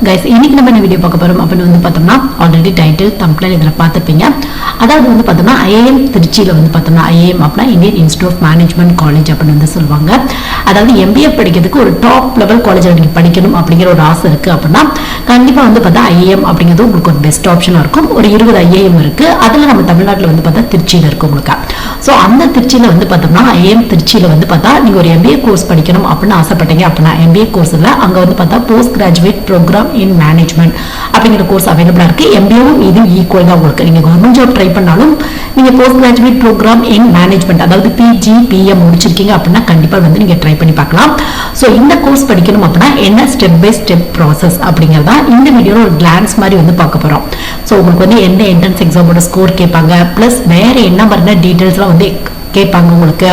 Guys இன்னைக்கு நம்ம என்ன வீடியோ பார்க்க போறோம் அப்படின்னு வந்து பார்த்தோம்னா ஆல்ரெடி டைட்டில் தம்ப்ளைன் இதில் பார்த்துப்பீங்க. அதாவது வந்து பார்த்தோம்னா ஐஏஎம் திருச்சியில் வந்து பார்த்தோம்னா ஐஏஎம் அப்படின்னா Indian Institute of Management college அப்படின்னு வந்து சொல்லுவாங்க. அதாவது எம்பிஏ படிக்கிறதுக்கு ஒரு டாப் லெவல் காலேஜில் நீங்கள் படிக்கணும் அப்படிங்கிற ஒரு ஆசை இருக்குது அப்படின்னா கண்டிப்பாக வந்து பார்த்தா ஐஏஎம் அப்படிங்கிறது உங்களுக்கு ஒரு பெஸ்ட் ஆப்ஷனாக இருக்கும். ஒரு 20 ஐஏஎம் இருக்குது. அதில் நம்ம தமிழ்நாட்டில் வந்து பார்த்தா திருச்சியில் இருக்கும் உங்களுக்கு. ஸோ அந்த திருச்சியில் வந்து பார்த்தோம்னா ஐஏஎம் திருச்சியில் வந்து பார்த்தா நீங்கள் ஒரு எம்பிஏ கோர்ஸ் படிக்கணும் அப்படின்னு ஆசைப்பட்டீங்க அப்படின்னா எம்பிஏ கோர்ஸில் அங்கே வந்து பார்த்தா post graduate program in management அப்படிங்கிற கோர்ஸ் அவைலபிளா இருக்கு. எம்பிஏவும் இது ஈக்குவல் தான் உங்களுக்கு. நீங்க கவர்மெண்ட் ஜாப் ட்ரை பண்ணாலும் நீங்க post graduate program in management அதாவது பிஜி பிஎம் முடிச்சிருக்கீங்க அப்படின்னா கண்டிப்பா வந்து நீங்க ட்ரை பண்ணி பார்க்கலாம். ஸோ இந்த கோர்ஸ் படிக்கணும் அப்படின்னா என்ன ஸ்டெப் பை ஸ்டெப் ப்ராசஸ் அப்படிங்கிறதா இந்த வீடியோல ஒரு கிளான்ஸ் மாதிரி வந்து பார்க்க போறோம். ஸோ உங்களுக்கு வந்து எந்த என்ட்ரன்ஸ் எக்ஸாமோட ஸ்கோர் கேட்பாங்க, பிளஸ் வேற என்ன மாதிரியான டீடைல்ஸ்லாம் வந்து கேட்பாங்க உங்களுக்கு.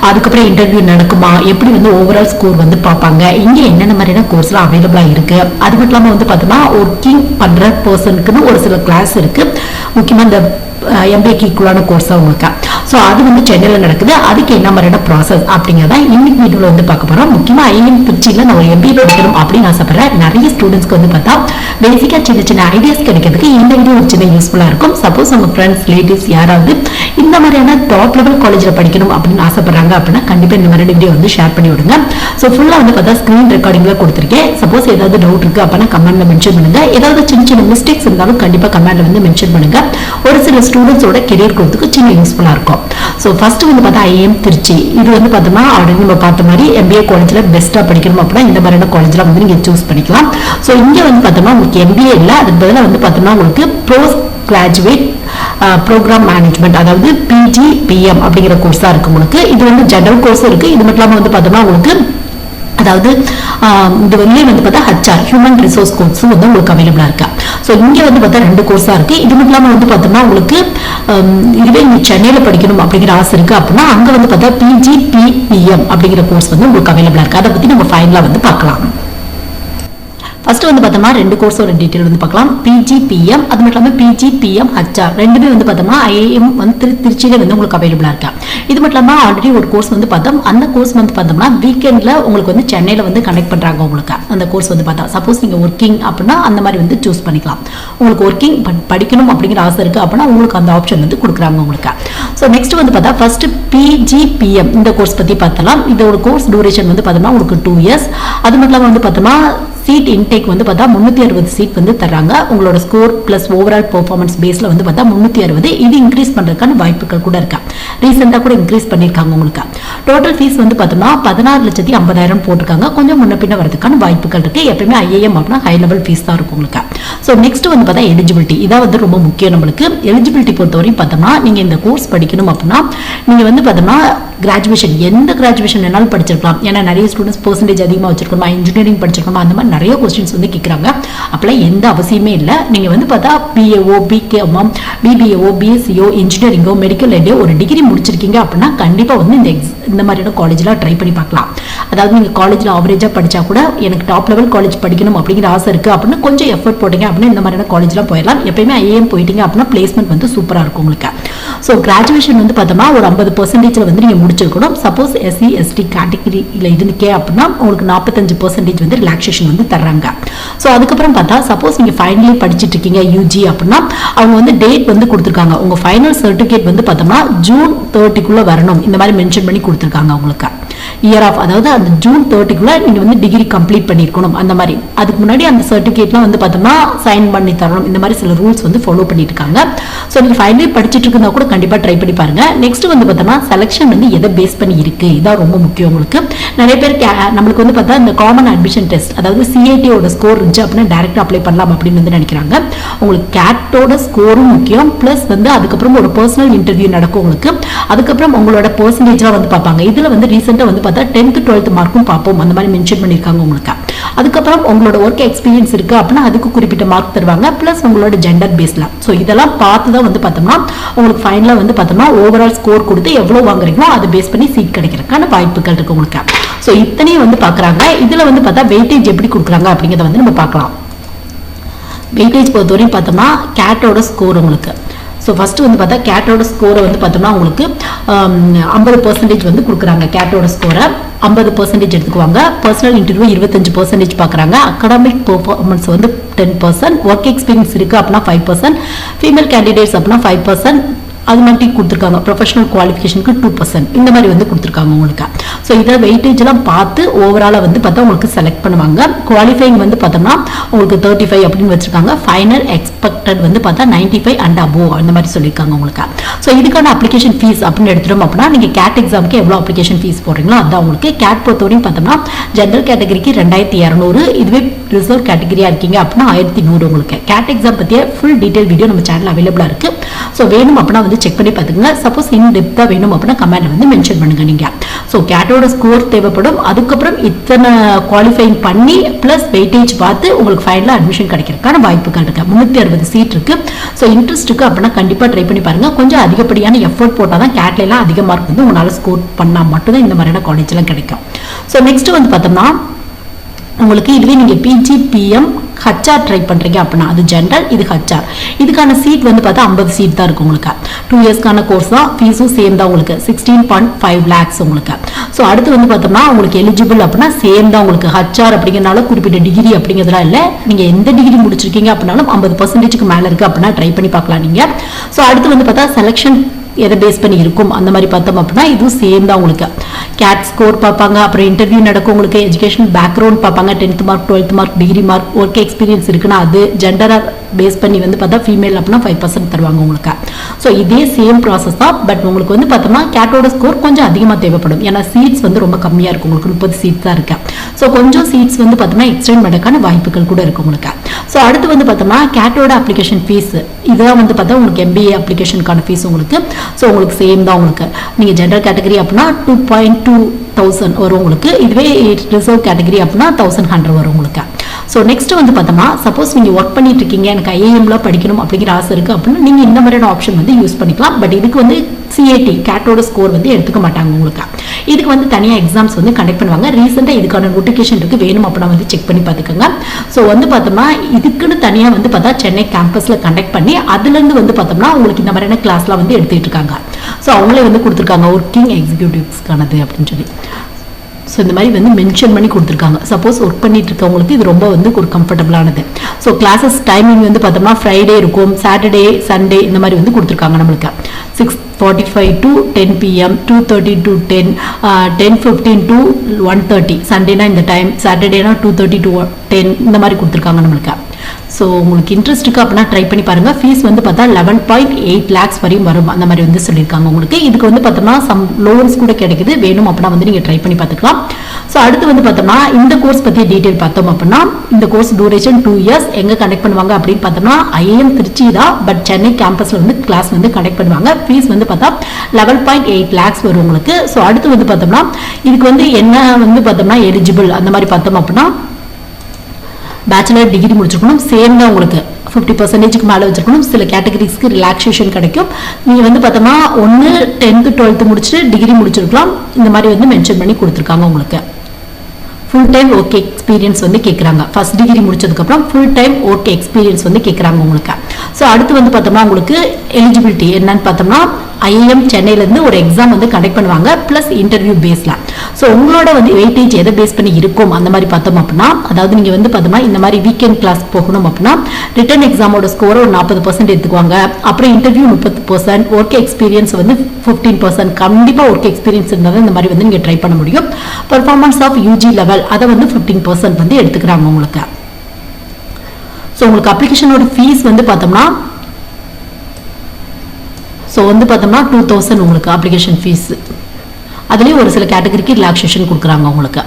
அதுக்கப்புறம் இன்டர்வியூ நடக்குமா, எப்படி வந்து ஓவரால் ஸ்கோர் வந்து பார்ப்பாங்க, இங்க என்னென்ன மாதிரியான கோர்ஸ்லாம் அவைலபிளா இருக்கு. அது மட்டும் இல்லாமல் வந்து பார்த்தோம்னா ஒர்க்கிங் பண்ற பர்சனுக்குன்னு ஒரு சில கிளாஸ் இருக்கு. முக்கியமா இந்த எம்பிஏக்கு ஈக்குவலான கோர்ஸ் உங்களுக்கு. ஸோ அது வந்து சென்னையில் நடக்குது. அதுக்கு என்ன மாதிரியான ப்ராசஸ் அப்படிங்கிறத இன்னைக்கு வீடியோவில் வந்து பார்க்க போறோம். முக்கியமாக ஐஏஎம் திருச்சியில் நான் ஒரு எம்பிஏ படிக்கணும் அப்படின்னு ஆசைப்படுறேன். நிறைய ஸ்டூடெண்ட்ஸ்க்கு வந்து பார்த்தா பேசிக்காக சின்ன சின்ன ஐடியாஸ் கிடைக்கிறதுக்கு இந்த வீடியோ ஒரு சின்ன யூஸ்ஃபுல்லாக இருக்கும். சப்போஸ் உங்க ஃப்ரெண்ட்ஸ் ரிலேட்டிவ்ஸ் யாராவது இந்த மாதிரியான டாப் லெவல் காலேஜில் படிக்கணும் அப்படின்னு ஆசைப்படுறாங்க அப்படின்னா கண்டிப்பாக இந்த மாதிரி வீடியோ வந்து ஷேர் பண்ணி விடுங்க. ஸோ ஃபுல்லாக வந்து பார்த்தா ஸ்க்ரீன் ரெக்கார்டிங்ல கொடுத்துருக்கேன். சப்போஸ் ஏதாவது டவுட் இருக்கு அப்படின்னா கமெண்ட்ல மென்ஷன் பண்ணுங்க. ஏதாவது சின்ன சின்ன மிஸ்டேக்ஸ் இருந்தாலும் கண்டிப்பாக கமெண்ட்ல வந்து மென்ஷன் பண்ணுங்க. ஒரு சில ஸ்டூடெண்ட்ஸோட கெரியர் கொடுத்துக்கு சின்ன யூஸ்ஃபுல்லாக இருக்கும். ஸோ ஃபர்ஸ்ட் வந்து பார்த்தா ஐஏஎம் திருச்சி இது வந்து பார்த்தோம்னா ஆல்ரெடி நம்ம பார்த்த மாதிரி எம்பிஏ காலேஜில் பெஸ்ட்டாக படிக்கணும் அப்படின்னா இந்த மாதிரியான காலேஜில் வந்து நீங்கள் சூஸ் பண்ணிக்கலாம். ஸோ இங்கே வந்து பார்த்தோம்னா உங்களுக்கு எம்பிஏ இல்லை, அதுக்கு பதிலாக வந்து பார்த்தோம்னா உங்களுக்கு போஸ்ட் கிராஜுவேட் ப்ரோக்ராம் மேனேஜ்மெண்ட் அதாவது பிஜி பிஎம் அப்படிங்கிற கோர்ஸ் தான் இருக்கு உங்களுக்கு. இது வந்து ஜெனரல் கோர்ஸ் இருக்கு. இது மட்டும் இல்லாமல் வந்து பார்த்தோம்னா உங்களுக்கு அதாவது இது வந்து பார்த்தா ஹச்ஆர் ஹியூமன் ரிசோர்ஸ் கோர்ஸ் வந்து உங்களுக்கு அவைலபிளா இருக்கு. ஸோ இங்கே வந்து பார்த்தா 2 கோர்ஸா இருக்கு. இது மட்டும் இல்லாமல் வந்து பார்த்தோம்னா உங்களுக்கு இதுவே நீங்க சென்னையில் படிக்கணும் அப்படிங்கிற ஆசை இருக்கு அப்படின்னா அங்கே வந்து பார்த்தா பிஜி பிஎம் அப்படிங்கிற கோர்ஸ் வந்து உங்களுக்கு அவைலபிளா இருக்கு. அதை பத்தி நம்ம ஃபைனலா வந்து பார்க்கலாம். ஃபர்ஸ்ட் வந்து பார்த்தோம்னா 2 கோர்ஸோட டீடைல் வந்து பார்க்கலாம். பிஜிபிஎம் அது மட்டும் இல்லாமல் பிஜிபிஎம் ஹச்ஆர் ரெண்டுமே வந்து பார்த்தோம்னா ஐஏஎம் வந்து திருச்சியில வந்து உங்களுக்கு அவைலபிளா இருக்கு. இது மட்டும் இல்லாமல் ஆல்ரெடி ஒரு கோர்ஸ் வந்து பார்த்தோம். அந்த கோர்ஸ் வந்து பார்த்தோம்னா வீக்கெண்ட்ல உங்களுக்கு வந்து சென்னையில் வந்து கனெக்ட் பண்றாங்க உங்களுக்கு. அந்த கோர்ஸ் வந்து பார்த்தா சப்போஸ் நீங்க ஒர்க்கிங் அப்படின்னா அந்த மாதிரி வந்து சூஸ் பண்ணிக்கலாம். உங்களுக்கு ஒர்க்கிங் படிக்கணும் அப்படிங்கிற ஆசை இருக்கு அப்படின்னா உங்களுக்கு அந்த ஆப்ஷன் வந்து கொடுக்குறாங்க உங்களுக்கு. ஸோ நெக்ஸ்ட் வந்து பார்த்தா ஃபர்ஸ்ட் பிஜிபிஎம் இந்த கோர்ஸ் பத்தி பார்த்தலாம். இதோட கோர்ஸ் டூரேஷன் வந்து பார்த்தோம்னா உங்களுக்கு 2 இயர்ஸ். அது மட்டும் இல்லாமல் வந்து பார்த்தோம்னா சீட் இன்டேக் வந்து பார்த்தா 360 சீட் வந்து தராங்க. உங்களோட ஸ்கோர் பிளஸ் ஓவரால் பெர்ஃபார்மன்ஸ் பேஸ்ல வந்து பார்த்தா 360 இது இன்க்ரீஸ் பண்றதுக்கான வாய்ப்புகள் கூட இருக்கு. ரீசெண்டா கூட இன்க்ரீஸ் பண்ணிருக்காங்க உங்களுக்கு. டோட்டல் ஃபீஸ் வந்து பார்த்தோம்னா 16,50,000 போட்டிருக்காங்க. கொஞ்சம் முன்ன பின்ன வரதுக்கான வாய்ப்புகள் இருக்கு. எப்பயுமே ஐஏஎம் அப்படின்னா ஹை லெவல் ஃபீஸ் தான் இருக்கும் உங்களுக்கு. ஸோ நெக்ஸ்ட் வந்து பார்த்தா எலிஜிபிலிட்டி இதான் வந்து ரொம்ப முக்கியம் நம்மளுக்கு. எலிஜிபிலிட்டி பொறுத்தவரையும் பார்த்தோம்னா நீங்க இந்த கோர்ஸ் படிக்கணும் அப்படின்னா நீங்க வந்து பார்த்தோம்னா கிராஜுவேஷன் எந்த கிராஜுவேஷன் வேணாலும் படிச்சிருக்கலாம். ஏன்னா நிறைய ஸ்டூடெண்ட்ஸ் பெர்சன்டேஜ் அதிகமாக வச்சிருக்கணுமா, இன்ஜினியரிங் படிச்சிருக்கணுமா, அந்த மாதிரி நிறைய கொஸ்டின்ஸ் வந்து கேட்குறாங்க. அப்பெல்லாம் எந்த அவசியமே இல்லை. நீங்க வந்து பார்த்தா பிஏஓ பிகேஎம்ஓ பிபிஏஓ பிஎஸ்சிஓ இன்ஜினியரிங்கோ மெடிக்கல் எடையோ ஒரு டிகிரி முடிச்சிருக்கீங்க அப்படின்னா கண்டிப்பா வந்து இந்த மாதிரியான காலேஜ்ல ட்ரை பண்ணி பார்க்கலாம். அதாவது நீங்க காலேஜ்ல ஆவரேஜா படிச்சா கூட எனக்கு டாப் லெவல் காலேஜ் படிக்கணும் அப்படிங்கிற ஆசை இருக்கு அப்படின்னா கொஞ்சம் எஃபர்ட் போட்டீங்க அப்படின்னா இந்த மாதிரியான காலேஜ்லாம் போயிடலாம். எப்பயுமே ஐஏஎம் போயிட்டீங்க அப்படின்னா பிளேஸ்மெண்ட் வந்து சூப்பரா இருக்கும் உங்களுக்கு. ஸோ கிராஜுவேஷன் வந்து பார்த்தோம்னா ஒரு 50% வந்து நீங்க முடிச்சிருக்கணும். சப்போஸ் எஸ்சி எஸ்டி கேட்டகரியில இருந்துக்கே அப்படின்னா உங்களுக்கு 45% வந்து ரிலாக்ஸேஷன் வந்து தர்றாங்க. ஸோ அதுக்கப்புறம் பார்த்தா சப்போஸ் நீங்க ஃபைனலி படிச்சுட்டு இருக்கீங்க யூஜி அப்படின்னா அவங்க வந்து டேட் வந்து கொடுத்துருக்காங்க. உங்க ஃபைனல் சர்டிஃபிகேட் வந்து பார்த்தோம்னா ஜூன் 30க்குள்ள வரணும் இந்த மாதிரி மென்ஷன் பண்ணி கொடுத்துருக்காங்க உங்களுக்கு. இயர் ஆஃப் அதாவது அந்த ஜூன் 30க்குள்ள நீங்க வந்து டிகிரி கம்ப்ளீட் பண்ணிருக்கணும் அந்த மாதிரி. அதுக்கு முன்னாடி அந்த சர்டிஃபிகேட்லாம் வந்து பார்த்தோம்னா சைன் பண்ணி தரணும். இந்த மாதிரி சில ரூல்ஸ் வந்து ஃபாலோ பண்ணிட்டு இருக்காங்க. ஸோ நீங்க ஃபைனலி படிச்சுட்டு இருந்தா கூட கண்டிப்பா ட்ரை பண்ணி பாருங்க. நெக்ஸ்ட் வந்து பார்த்தோம்னா செலக்ஷன் வந்து எதை பேஸ் பண்ணி இருக்கு இதான் ரொம்ப முக்கியம் உங்களுக்கு. நிறைய பேர் நம்மளுக்கு வந்து பார்த்தா இந்த காமன் அட்மிஷன் டெஸ்ட் அதாவது சிஏடியோட ஸ்கோர் இருந்துச்சு அப்படின்னா டைரக்டா அப்ளை பண்ணலாம் அப்படின்னு வந்து நினைக்கிறாங்க. உங்களுக்கு கேட்டோட ஸ்கோரும் முக்கியம். பிளஸ் வந்து அதுக்கப்புறம் ஒரு பர்சனல் இன்டர்வியூ நடக்கும் உங்களுக்கு. அதுக்கப்புறம் உங்களோட பெர்சன்டேஜ்லாம் வந்து பார்ப்பாங்க. இதுல வந்து ரீசெண்டா வந்து பார்த்தா 10th 12th மார்க்கும் பார்ப்போம் அந்த மாதிரி மென்ஷன் பண்ணிருக்காங்க உங்களுக்கு. அதுக்கப்புறம் உங்களோட ஒர்க் எக்ஸ்பீரியன்ஸ் இருக்கு அப்படின்னா அதுக்கு குறிப்பிட்ட மார்க் தருவாங்க. பிளஸ் உங்களோட ஜெண்டர் பேஸ்ல. ஸோ இதெல்லாம் பார்த்து தான் வந்து பார்த்தோம்னா உங்களுக்கு ஃபைனலா வந்து பார்த்தோம்னா ஓவரால் ஸ்கோர் கொடுத்து எவ்வளவு வாங்குறீங்களோ அதை பேஸ் பண்ணி சீட் கிடைக்கிறதுக்கான வாய்ப்புகள் இருக்கு உங்களுக்கு. ஸோ இத்தனையும் வந்து பாக்குறாங்க. இதுல வந்து பார்த்தா வெயிட்டேஜ் எப்படி கொடுக்குறாங்க அப்படிங்கிறத வந்து நம்ம பார்க்கலாம். வெயிட்டேஜ் பொறுத்தவரையும் பார்த்தோம்னா கேட்டோட ஸ்கோர் உங்களுக்கு ஸோ ஃபர்ஸ்ட் வந்து பார்த்தா கேட்டோட ஸ்கோரை வந்து பார்த்தோம்னா உங்களுக்கு 50% வந்து கொடுக்குறாங்க. கேட்டோட ஸ்கோரை 50% எடுத்துக்குவாங்க. பர்சனல் இன்டர்வியூ 25% பார்க்குறாங்க. அகாடமிக் பெர்ஃபார்மன்ஸ் வந்து 10%, ஒர்க் எக்ஸ்பீரியன்ஸ் இருக்குது அப்படின்னா 5%, ஃபீமேல் கேண்டிடேட்ஸ் அப்படின்னா 5%, அது மாதிரி கொடுத்துருக்காங்க. ப்ரொஃபஷனல் குவாலிஃபிகேஷனுக்கு 2%, இந்த மாதிரி வந்து கொடுத்துருக்காங்க உங்களுக்கு. ஸோ இதை வெயிட்டேஜ்லாம் பார்த்து ஓவராலாக வந்து பார்த்தா உங்களுக்கு செலக்ட் பண்ணுவாங்க. குவாலிஃபைங் வந்து பார்த்தோம்னா உங்களுக்கு 35 அப்படின்னு வச்சிருக்காங்க. ஃபைனல் எக்ஸ்பெக்டட் வந்து பார்த்தா 95 அண்ட் அபோவ் அந்த மாதிரி சொல்லியிருக்காங்க உங்களுக்கு. ஸோ இதுக்கான அப்ளிகேஷன் ஃபீஸ் அப்படின்னு எடுத்துட்டோம் அப்படின்னா நீங்கள் கேட் எக்ஸாமுக்கு எவ்வளோ அப்ளிகேஷன் ஃபீஸ் போடுறீங்களோ அதான் உங்களுக்கு. கேட் பொறுத்தவரையும் பார்த்தோம்னா ஜென்ரல் கேட்டகரிக்கு 2200, இதுவே ரிசர்வ் கேட்டகரியாக இருக்கீங்க அப்படின்னா 1100 உங்களுக்கு. கேட் எக்ஸாம் பற்றிய ஃபுல் டீட்டெயில் வீடியோ நம்ம சேனல் அவைலபிளாக இருக்குது. ஸோ வேணும் அப்படின்னா வந்து செக் பண்ணி பார்த்துக்கோங்க. சப்போஸ் இன் டெப்த்தாக வேணும் அப்படின்னா கமெண்ட்ல வந்து மென்ஷன் பண்ணுங்க நீங்க. ஸோ கேட்டோட ஸ்கோர் தேவைப்படும். அதுக்கப்புறம் இத்தனை குவாலிஃபைங் பண்ணி பிளஸ் வெயிட்டேஜ் பார்த்து உங்களுக்கு ஃபைனலாக அட்மிஷன் கிடைக்கிறதுக்கான வாய்ப்புகள் இருக்கு. 360 சீட் இருக்கு. ஸோ இன்ட்ரெஸ்ட் இருக்கு அப்படின்னா கண்டிப்பாக ட்ரை பண்ணி பாருங்க. கொஞ்சம் அதிகப்படியான எஃபோர்ட் போட்டால் தான் கேட்ல எல்லாம் அதிக மார்க் வந்து உங்களால் ஸ்கோர் பண்ணால் மட்டும்தான் இந்த மாதிரியான காலேஜ்லாம் கிடைக்கும். ஸோ நெக்ஸ்ட் வந்து பார்த்தோம்னா உங்களுக்கு இதுவே நீங்க பிஜி பிஎம் ஹச்ஆர் ட்ரை பண்றீங்க அப்படின்னா அது ஜென்ரல், இது ஹச்ஆர். இதுக்கான சீட் வந்து பார்த்தா 50 சீட் தான் இருக்கு உங்களுக்கு. 2 இயர்ஸ்க்கான கோர்ஸ் தான். ஃபீஸும் சேம் தான் உங்களுக்கு 16.5 lakhs உங்களுக்கு. ஸோ அடுத்து வந்து பார்த்தோம்னா உங்களுக்கு எலிஜிபிள் அப்படின்னா சேம் தான் உங்களுக்கு. ஹச்ஆர் அப்படிங்கிறனால குறிப்பிட்ட டிகிரி அப்படிங்கிறதுலாம் இல்லை. நீங்க எந்த டிகிரி முடிச்சிருக்கீங்க அப்படின்னாலும் 50%க்கு மேல இருக்கு அப்படின்னா ட்ரை பண்ணி பார்க்கலாம் நீங்க. ஸோ அடுத்து வந்து பார்த்தா செலெக்ஷன் எதை பேஸ் பண்ணி இருக்கும் அந்த மாதிரி பார்த்தோம் அப்படின்னா இதுவும் சேம் தான் உங்களுக்கு. கேட் ஸ்கோர் பார்ப்பாங்க, அப்புறம் இன்டர்வியூ நடக்கும் உங்களுக்கு. எஜுகேஷன் பேக்ரவுண்ட் பார்ப்பாங்க, 10th mark 12th mark degree mark, work experience இருக்குன்னா அது ஜெண்டரை பேஸ் பண்ணி வந்து பார்த்தா ஃபீமேல் அப்படின்னா 5% தருவாங்க உங்களுக்கு. ஸோ இதே சேம் ப்ராசஸ் தான். பட் உங்களுக்கு வந்து பார்த்தோம்னா கேட்டோட ஸ்கோர் கொஞ்சம் அதிகமாக தேவைப்படும். ஏன்னா சீட்ஸ் வந்து ரொம்ப கம்மியாக இருக்கும் உங்களுக்கு. 30 சீட் தான் இருக்கு. ஸோ கொஞ்சம் சீட்ஸ் வந்து பார்த்தோம்னா எக்ஸ்டெண்ட் பண்ணக்கான வாய்ப்புகள் கூட இருக்கு உங்களுக்கு. ஸோ அடுத்து வந்து பார்த்தோம்னா கேட்டோட அப்ளிகேஷன் ஃபீஸ் இதெல்லாம் வந்து பார்த்தா உங்களுக்கு MBA அப்ளிகேஷனுக்கான ஃபீஸ் உங்களுக்கு. ஸோ உங்களுக்கு சேம் தான் உங்களுக்கு. நீங்கள் ஜென்ரல் கேட்டகரி அப்படின்னா 2,200 வரும் உங்களுக்கு. இதுவே ரிசர்வ் கேட்டகரி அப்படின்னா 1100 வரும் உங்களுக்கு. ஸோ நெக்ஸ்ட் வந்து பார்த்தோம்னா சப்போஸ் நீங்கள் ஒர்க் பண்ணிட்டு இருக்கீங்க, எனக்கு IIMல படிக்கணும் அப்படிங்கிற ஆசை இருக்குது அப்படின்னா நீங்கள் இந்த மாதிரியான ஆப்ஷன் வந்து யூஸ் பண்ணிக்கலாம். பட் இதுக்கு வந்து CAT கேட்டோட ஸ்கோர் வந்து எடுத்துக்க மாட்டாங்க உங்களுக்கு. இதுக்கு வந்து தனியாக எக்ஸாம்ஸ் வந்து கண்டக்ட் பண்ணுவாங்க. ரீசெண்டாக இதுக்கான நோட்டிஃபிகேஷன் இருக்கு, வேணும் அப்படின்னா வந்து செக் பண்ணி பார்த்துக்கோங்க. ஸோ வந்து பார்த்தோம்னா இதுக்குன்னு தனியாக வந்து பார்த்தா சென்னை கேம்பஸில் கண்டக்ட் பண்ணி அதுலேருந்து வந்து பார்த்தோம்னா உங்களுக்கு இந்த மாதிரியான கிளாஸ்லாம் வந்து எடுத்துட்டு இருக்காங்க. ஸோ அவங்களே வந்து கொடுத்துருக்காங்க ஒர்க்கிங் எக்ஸிக்யூட்டிவ்ஸ்க்கானது அப்படின்னு சொல்லி. ஸோ இந்த மாதிரி வந்து மென்ஷன் பண்ணி கொடுத்துருக்காங்க. சப்போஸ் ஒர்க் பண்ணிட்டு இருக்கவங்களுக்கு இது ரொம்ப வந்து ஒரு கம்ஃபர்டபுளானது. ஸோ கிளாஸஸ் டைமிங் வந்து பார்த்தோம்னா ஃப்ரைடே இருக்கும், சாட்டர்டே சண்டே இந்த மாதிரி வந்து கொடுத்துருக்காங்க நம்மளுக்கு. 6:45 to 10 PM, 2:30 to 10, 10:15 to 1:30. சண்டேனா இந்த டைம், சாட்டர்டேனா 2:30 to 10 இந்த மாதிரி கொடுத்துருக்காங்க நம்மளுக்கு. ஸோ உங்களுக்கு இன்ட்ரெஸ்ட் இருக்கு அப்படின்னா ட்ரை பண்ணி பாருங்க. ஃபீஸ் வந்து பார்த்தா 11.8 lakhs வரையும் வரும் அந்த மாதிரி வந்து சொல்லியிருக்காங்க உங்களுக்கு. இதுக்கு வந்து பார்த்தோம்னா சம் லோன்ஸ் கூட கிடைக்குது, வேணும் அப்படின்னா வந்து நீங்கள் ட்ரை பண்ணி பார்த்துக்கலாம். ஸோ அடுத்து வந்து பார்த்தோம்னா இந்த கோர்ஸ் பற்றிய டீட்டெயில் பார்த்தோம் அப்படின்னா இந்த கோர்ஸ் டூரேஷன் 2 years. எங்கே கண்டக்ட் பண்ணுவாங்க அப்படின்னு பார்த்தோம்னா IIM திருச்சி தான். பட் சென்னை கேம்பஸில் வந்து கிளாஸ் வந்து கண்டக்ட் பண்ணுவாங்க. ஃபீஸ் வந்து பார்த்தா 11.8 lakhs வரும் உங்களுக்கு. ஸோ அடுத்து வந்து பார்த்தோம்னா இதுக்கு வந்து என்ன வந்து பார்த்தோம்னா எலிஜிபிள் அந்த மாதிரி பார்த்தோம் அப்படின்னா பேச்சுலர் டிகிரி முடிச்சிருக்கணும். சேம் தான் உங்களுக்கு 50%க்கு மேலே வச்சிருக்கணும். சில கேட்டகரிஸ்க்கு ரிலாக்ஸேஷன் கிடைக்கும். நீங்கள் வந்து பார்த்தோம்னா 1 10th 12th முடிச்சுட்டு டிகிரி முடிச்சிருக்கலாம். இந்த மாதிரி வந்து மென்ஷன் பண்ணி கொடுத்துருக்காங்க உங்களுக்கு. ஃபுல் டைம் ஒர்க் எக்ஸ்பீரியன்ஸ் வந்து கேட்குறாங்க. ஃபர்ஸ்ட் டிகிரி முடிச்சதுக்கப்புறம் ஃபுல் டைம் ஒர்க் எக்ஸ்பீரியன்ஸ் வந்து கேட்குறாங்க உங்களுக்கு. ஸோ அடுத்து வந்து பார்த்தோம்னா உங்களுக்கு எலிஜிபிலிட்டி என்னன்னு பார்த்தோம்னா IIM சென்னையிலேருந்து ஒரு எக்ஸாம் வந்து கண்டக்ட் பண்ணுவாங்க ப்ளஸ் இன்டர்வியூ பேஸில். ஸோ உங்களோட வந்து வெயிட்டேஜ் எதை பேஸ் பண்ணி இருக்கும் அந்த மாதிரி பார்த்தோம் அப்படின்னா அதாவது நீங்கள் வந்து பார்த்தோம்னா இந்த மாதிரி வீக்கெண்ட் கிளாஸ் போகணும் அப்படின்னா ரிட்டன் எக்ஸாமோட ஸ்கோரை ஒரு 40% எடுத்துக்குவாங்க. அப்புறம் இன்டர்வியூ 30%, ஒர்க் எக்ஸ்பீரியன்ஸ் வந்து 15%. கண்டிப்பாக ஒர்க் எக்ஸ்பீரியன்ஸ் இருந்தால் இந்த மாதிரி வந்து நீங்கள் ட்ரை பண்ண முடியும். பர்ஃபார்மன்ஸ் ஆஃப் UG லெவல் அதை வந்து 15% வந்து எடுத்துக்கிறாங்க உங்களுக்கு. ஸோ உங்களுக்கு அப்ளிகேஷனோட ஃபீஸ் வந்து பார்த்தோம்னா ஸோ வந்து பார்த்தோம்னா 2000 உங்களுக்கு அப்ளிகேஷன் ஃபீஸ். அதுலேயும் ஒரு சில கேட்டகரிக்கு ரிலாக்ஸேஷன் கொடுக்குறாங்க உங்களுக்கு.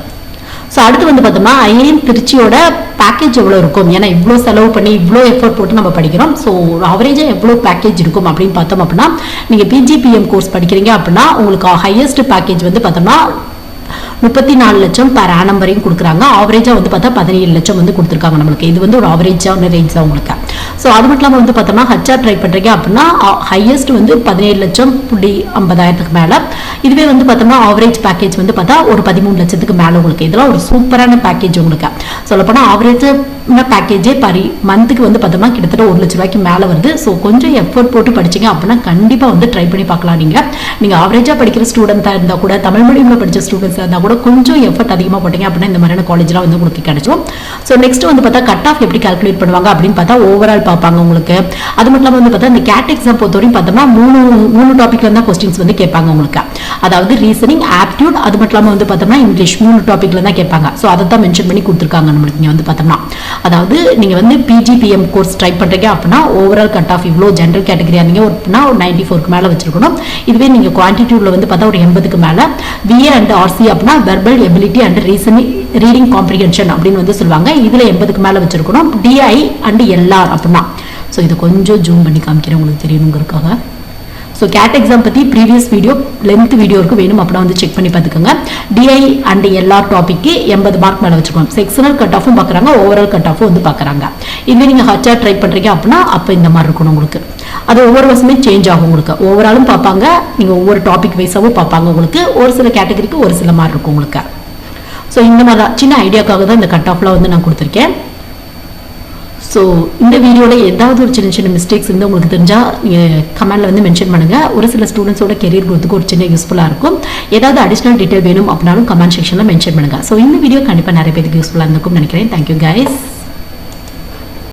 ஸோ அடுத்து வந்து பார்த்தோம்னா IIM திருச்சியோட பேக்கேஜ் எவ்வளோ இருக்கும், ஏன்னா இவ்வளோ செலவு பண்ணி இவ்வளோ எஃபர்ட் போட்டு நம்ம படிக்கிறோம். ஸோ ஆவரேஜாக எவ்வளோ பேக்கேஜ் இருக்கும் அப்படின்னு பார்த்தோம் அப்படின்னா நீங்கள் PGPM கோர்ஸ் படிக்கிறீங்க அப்படின்னா உங்களுக்கு ஹையஸ்ட் பேக்கேஜ் வந்து பார்த்தோம்னா 34 லட்சம் per annum வரையும் கொடுக்குறாங்க. ஆவரேஜா வந்து பார்த்தா 17 லட்சம் வந்து கொடுத்துருக்காங்க நம்மளுக்கு. இது வந்து ஒரு ஆவரேஜான ரேஞ்ச் தான் உங்களுக்கு. ஸோ அது மட்டும் இல்லாமல் வந்து பார்த்தோம்னா HR ட்ரை பண்ணுறீங்க அப்படின்னா ஹையஸ்ட் வந்து 17 லட்சம் புள்ளி 50,000க்கு மேலே. இதுவே வந்து பார்த்தோம்னா ஆவரேஜ் பேக்கேஜ் வந்து பார்த்தா ஒரு 13 லட்சத்துக்கு மேலே உங்களுக்கு. இதெல்லாம் ஒரு சூப்பரான பேக்கேஜ் உங்களுக்கு. சொல்லப்போனால் ஆவரேஜ் பேக்கேஜே மந்த்துக்கு வந்து பார்த்தோம்னா கிட்டத்தட்ட 1 லட்ச ரூபாய்க்கு மேலே வருது. ஸோ கொஞ்சம் எஃபர்ட் போட்டு படிச்சிங்க அப்படின்னா கண்டிப்பாக வந்து ட்ரை பண்ணி பார்க்கலாம். நீங்கள் ஆவரேஜாக படிக்கிற ஸ்டூடெண்ட்டாக இருந்தால் கூட தமிழ் மீடியமில் படித்த ஸ்டூடெண்ட்ஸாக இருந்தால் கூட கொஞ்சம் எஃபர்ட் அதிகமாக போட்டிங்க அப்படின்னா இந்த மாதிரியான காலேஜ்லாம் வந்து உங்களுக்கு கிடைச்சிடும். ஸோ நெக்ஸ்ட் வந்து பார்த்தா கட் ஆஃப் எப்படி கால்குலேட் பண்ணுவாங்க அப்படின்னு பார்த்தா ஓவரால் பார்ப்பாங்க உங்களுக்கு. அது மட்டும் இல்லாமல் வந்து பார்த்தா இந்த கேட் எக்ஸாம் பொறுத்தவரையும் பார்த்தோம்னா மூணு டாபிக்ல இருந்தால் கொஸ்டின்ஸ் வந்து கேட்பாங்க உங்களுக்கு. அதாவது ரீசனிங், ஆப்டியூட், அது மட்டும் இல்லாமல் வந்து பார்த்தோம்னா இங்கிலீஷ் 3 டாபிக்ல தான் கேட்பாங்க. ஸோ அதை தான் மென்ஷன் பண்ணி கொடுத்துருக்காங்க நம்மளுக்கு. இங்கே வந்து பார்த்தோம்னா அதாவது நீங்கள் வந்து PGPM கோர்ஸ் ட்ரை பண்ணுறீங்க அப்படின்னா ஓவரால் கட் ஆஃப் இவ்வளோ ஜென்ரல் கேட்டகரியாக இருந்தீங்க அப்படின்னா ஒரு 94க்கு மேலே வச்சிருக்கணும். இதுவே நீங்கள் குவான்டிட்டியூவில் வந்து பார்த்தா ஒரு 80க்கு மேலே. VA அண்ட் RC அப்படின்னா verbal ability and reading comprehension அப்படின்னு வந்து சொல்லுவாங்க. இதில் 80க்கு மேலே வச்சிருக்கணும். DI அண்ட் LR அப்படின்னா. ஸோ இது கொஞ்சம் ஜூம் பண்ணி காமிக்கிறேன் உங்களுக்கு தெரியணுங்கிறதுக்காக. ஸோ கேட் எக்ஸாம் பற்றி ப்ரீவியஸ் வீடியோ லென்த் வீடியோ இருக்கு, வேணும் அப்படின்னா வந்து செக் பண்ணி பார்த்துக்கோங்க. DI அண்ட் LR டாபிக்கு 80 மார்க் மேலே வச்சுருக்கோம். செக்ஷனல் கட் ஆஃபும் பார்க்குறாங்க, ஓவரால் கட் ஆஃபும் வந்து பார்க்குறாங்க. இதுவே நீங்கள் HR ட்ரை பண்ணுறீங்க அப்படின்னா அப்போ இந்த மாதிரி இருக்கணும் உங்களுக்கு. அது ஒவ்வொரு வருஷமே சேஞ்ச் ஆகும் உங்களுக்கு. ஓவராலும் பார்ப்பாங்க, நீங்கள் ஒவ்வொரு டாபிக் வைஸாகவும் பார்ப்பாங்க உங்களுக்கு. ஒரு சில கேட்டகரிக்கு ஒரு சில மாதிரி இருக்கும் உங்களுக்கு. ஸோ இந்த மாதிரி தான் சின்ன ஐடியாக்காக தான் இந்த கட் ஆஃப்லாம் வந்து நான் கொடுத்துருக்கேன். ஸோ இந்த வீடியோவில் ஏதாவது ஒரு சின்ன மிஸ்டேக்ஸ் வந்து உங்களுக்கு தெரிஞ்சால் நீங்கள் கமெண்டில் வந்து மென்ஷன் பண்ணுங்கள். ஒரு சில ஸ்டூடெண்ட்ஸோட கெரியர் growth-க்கு ஒரு சின்ன யூஸ்ஃபுல்லாக இருக்கும். ஏதாவது அடிஷ்னல் டீட்டெயில் வேணும் அப்படின்னாலும் கமெண்ட் செக்ஷனில் மென்ஷன் பண்ணுங்கள். ஸோ இந்த வீடியோ கண்டிப்பாக நிறைய பேருக்கு யூஸ்ஃபுல்லாக இருந்திருக்கும்னு நினைக்கிறேன். Thank you guys.